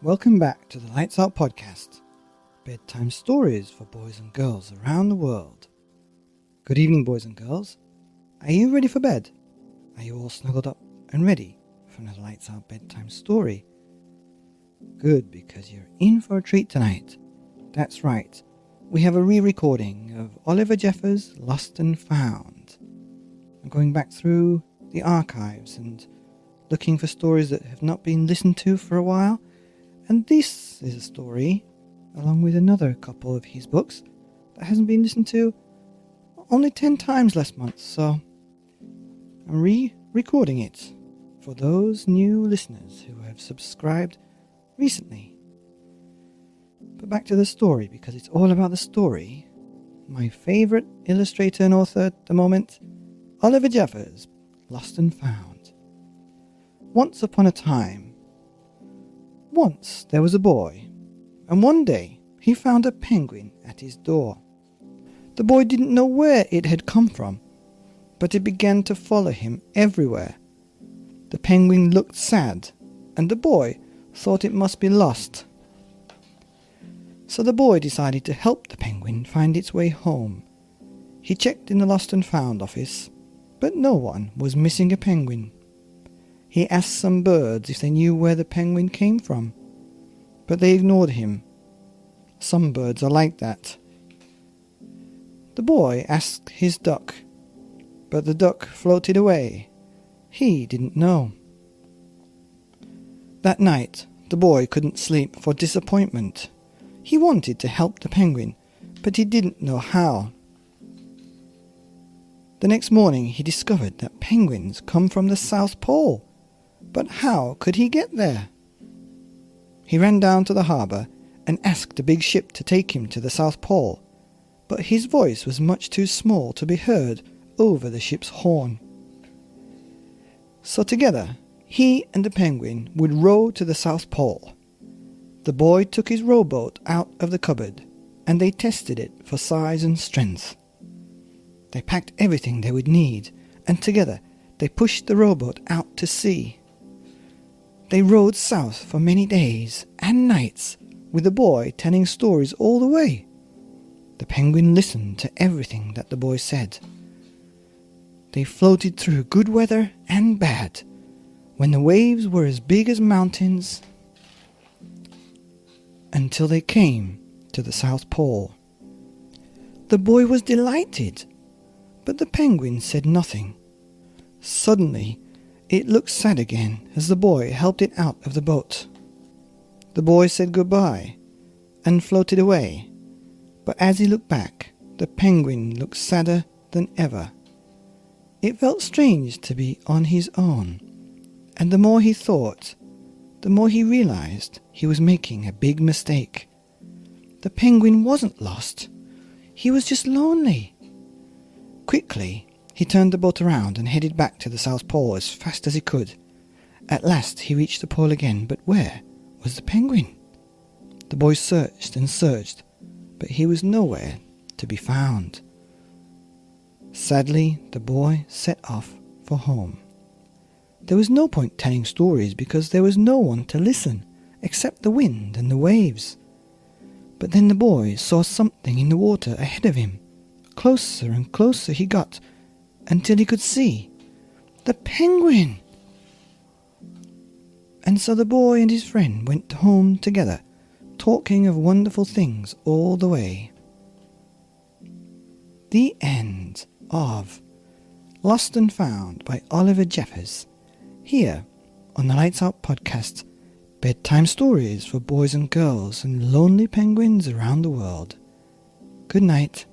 Welcome back to the Lights Out Podcast, bedtime stories for boys and girls around the world. Good evening, boys and girls. Are you ready for bed? Are you all snuggled up and ready for another Lights Out bedtime story? Good, because you're in for a treat tonight. That's right, we have a re-recording of Oliver Jeffers' Lost and Found. I'm going back through the archives and looking for stories that have not been listened to for a while. And this is a story, along with another couple of his books, that hasn't been listened to only 10 times last month, so I'm re-recording it for those new listeners who have subscribed recently. But back to the story, because it's all about the story. My favourite illustrator and author at the moment, Oliver Jeffers' Lost and Found. Once upon a time, once there was a boy, and one day he found a penguin at his door. The boy didn't know where it had come from, but it began to follow him everywhere. The penguin looked sad, and the boy thought it must be lost. So the boy decided to help the penguin find its way home. He checked in the Lost and Found office, but no one was missing a penguin. He asked some birds if they knew where the penguin came from, but they ignored him. Some birds are like that. The boy asked his duck, but the duck floated away. He didn't know. That night, the boy couldn't sleep for disappointment. He wanted to help the penguin, but he didn't know how. The next morning, he discovered that penguins come from the South Pole. But how could he get there? He ran down to the harbour and asked a big ship to take him to the South Pole, but his voice was much too small to be heard over the ship's horn. So together, he and the penguin would row to the South Pole. The boy took his rowboat out of the cupboard, and they tested it for size and strength. They packed everything they would need, and together they pushed the rowboat out to sea. They rowed south for many days and nights, with the boy telling stories all the way. The penguin listened to everything that the boy said. They floated through good weather and bad, when the waves were as big as mountains, until they came to the South Pole. The boy was delighted, but the penguin said nothing. Suddenly, it looked sad again as the boy helped it out of the boat. The boy said goodbye and floated away, but as he looked back, the penguin looked sadder than ever. It felt strange to be on his own, and the more he thought, the more he realized he was making a big mistake. The penguin wasn't lost. He was just lonely. Quickly, he turned the boat around and headed back to the South Pole as fast as he could. At last he reached the pole again, but where was the penguin? The boy searched and searched, but he was nowhere to be found. Sadly, the boy set off for home. There was no point telling stories because there was no one to listen except the wind and the waves. But then the boy saw something in the water ahead of him. Closer and closer he got, until he could see the penguin. And so the boy and his friend went home together, talking of wonderful things all the way. The end of Lost and Found by Oliver Jeffers, here on the Lights Out Podcast, bedtime stories for boys and girls and lonely penguins around the world. Good night.